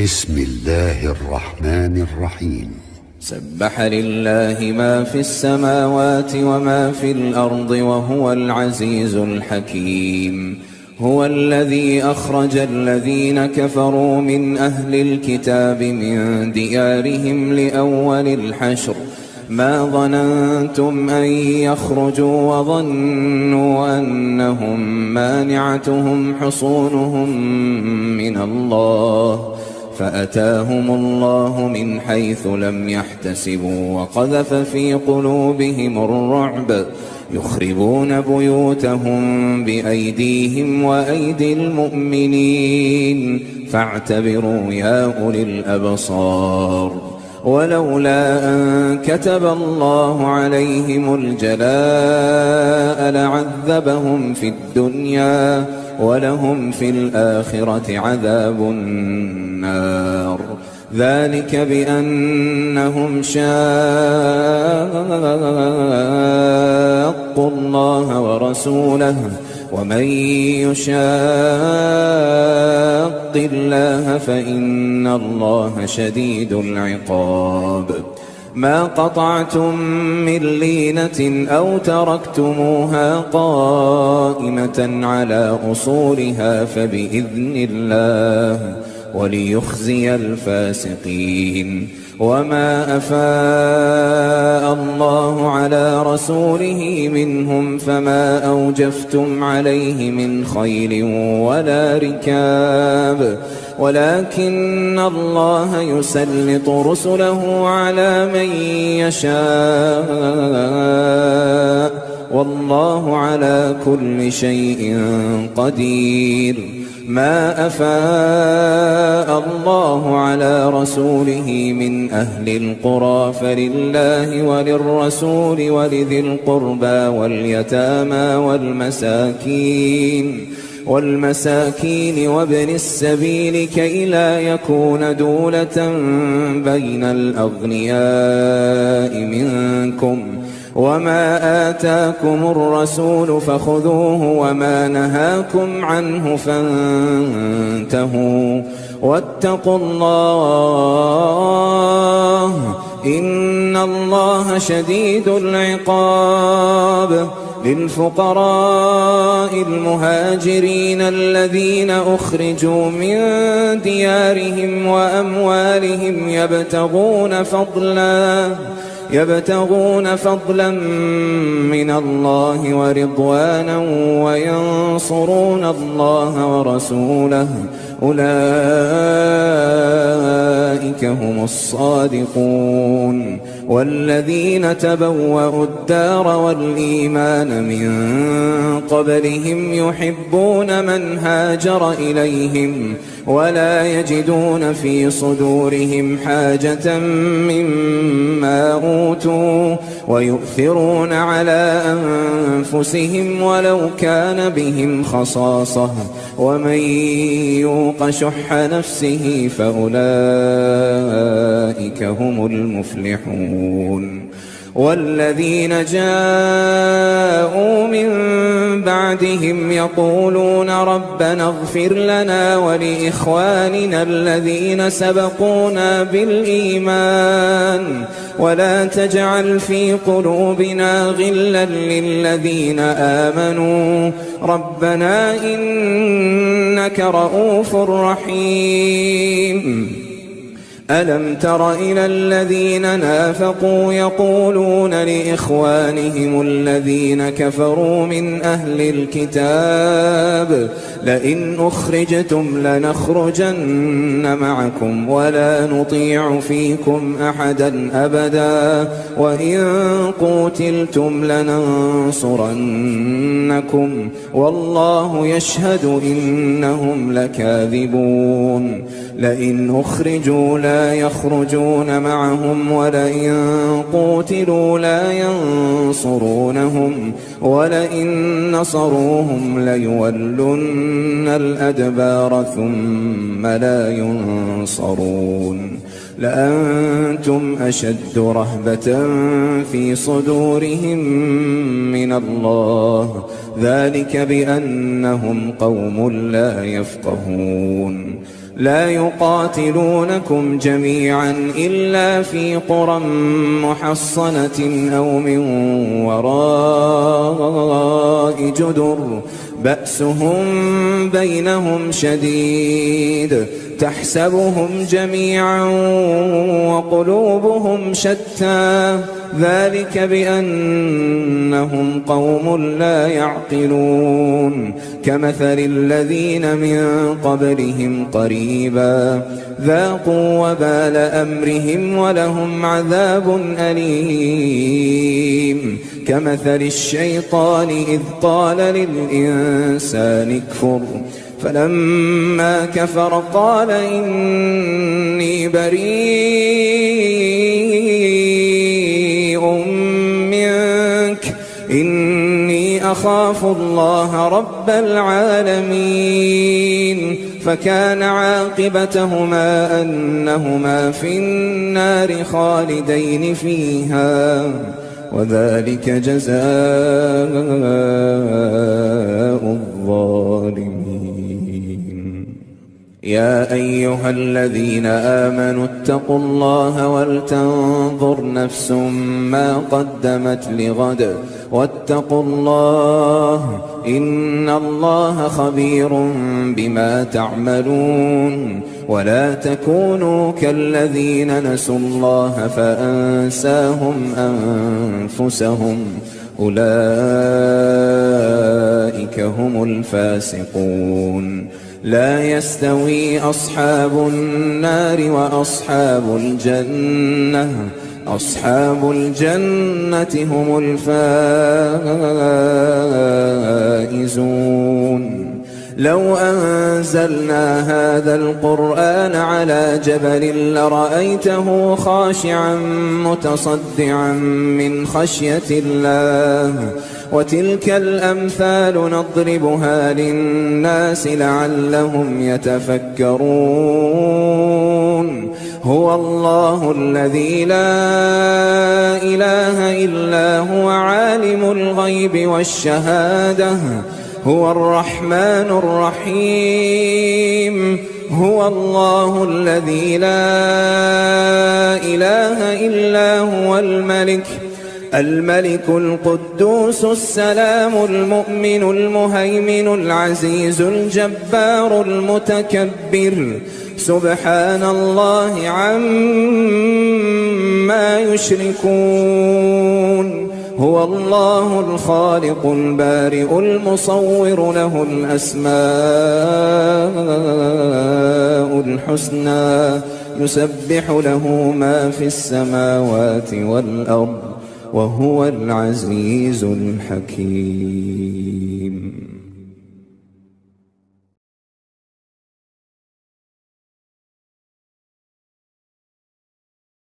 بسم الله الرحمن الرحيم. سبح لله ما في السماوات وما في الأرض وهو العزيز الحكيم. هو الذي أخرج الذين كفروا من أهل الكتاب من ديارهم لأول الحشر ما ظننتم أن يخرجوا وظنوا أنهم مانعتهم حصونهم من الله فأتاهم الله من حيث لم يحتسبوا وقذف في قلوبهم الرعب يخربون بيوتهم بأيديهم وأيدي المؤمنين فاعتبروا يا أولي الأبصار. ولولا أن كتب الله عليهم الجلاء لعذبهم في الدنيا ولهم في الآخرة عذاب النار. ذلك بأنهم شاقوا الله ورسوله ومن يشاق الله فإن الله شديد العقاب. ما قطعتم من لينة أو تركتموها قائمة على أصولها فبإذن الله وليخزي الفاسقين. وما أفاء الله على رسوله منهم فما أوجفتم عليه من خيل ولا ركاب ولكن الله يسلط رسله على من يشاء والله على كل شيء قدير. ما أفاء الله على رسوله من أهل القرى فلله وللرسول ولذي القربى واليتامى والمساكين وابن السبيل كي لا يكون دولة بين الأغنياء منكم. وما آتاكم الرسول فخذوه وما نهاكم عنه فانتهوا واتقوا الله إن الله شديد العقاب. للفقراء المهاجرين الذين أخرجوا من ديارهم وأموالهم يبتغون فضلا من الله ورضوانا وينصرون الله ورسوله أولئك هم الصادقون. والذين تبوأوا الدار والإيمان من قبلهم يحبون من هاجر إليهم ولا يجدون في صدورهم حاجة مما أوتوا ويؤثرون على أنفسهم ولو كان بهم خصاصة ومن يوق شح نفسه فأولئك هم المفلحون. والذين جاءوا من بعدهم يقولون ربنا اغفر لنا ولإخواننا الذين سبقونا بالإيمان ولا تجعل في قلوبنا غلا للذين آمنوا ربنا إنك رؤوف رحيم. ألم تر إلى الذين نافقوا يقولون لإخوانهم الذين كفروا من أهل الكتاب لئن أخرجتم لنخرجن معكم ولا نطيع فيكم أحدا أبدا وإن قوتلتم لننصرنكم والله يشهد إنهم لكاذبون. لئن أخرجوا لا يخرجون معهم ولئن قوتلوا لا ينصرونهم ولئن نصروهم ليولن الأدبار ثم لا ينصرون. لأنتم أشد رهبة في صدورهم من الله ذلك بأنهم قوم لا يفقهون. لا يقاتلونكم جميعا إلا في قرى محصنة أو من وراء جدر بأسهم بينهم شديد تحسبهم جميعا وقلوبهم شتى ذلك بأنهم قوم لا يعقلون كمثل الذين من قبلهم قريبا ذاقوا وبال أمرهم ولهم عذاب أليم كمثل الشيطان إذ قال للإنسان اكفر فلما كفر قال إني بريء منك إني أخاف الله رب العالمين فكان عاقبتهما أنهما في النار خالدين فيها وذلك جزاء الظالمين يا أيها الذين آمنوا اتقوا الله ولتنظر نفس ما قدمت لغد واتقوا الله إن الله خبير بما تعملون ولا تكونوا كالذين نسوا الله فأنساهم أنفسهم أولئك هم الفاسقون لا يستوي أصحاب النار وأصحاب الجنة أصحاب الجنة هم الفائزون لو أنزلنا هذا القرآن على جبل لرأيته خاشعا متصدعا من خشية الله وتلك الأمثال نضربها للناس لعلهم يتفكرون هو الله الذي لا إله إلا هو عالم الغيب والشهادة هو الرحمن الرحيم هو الله الذي لا إله إلا هو الملك القدوس السلام المؤمن المهيمن العزيز الجبار المتكبر سبحان الله عما يشركون هو الله الخالق البارئ المصور له الأسماء الحسنى يسبح له ما في السماوات والأرض وهو العزيز الحكيم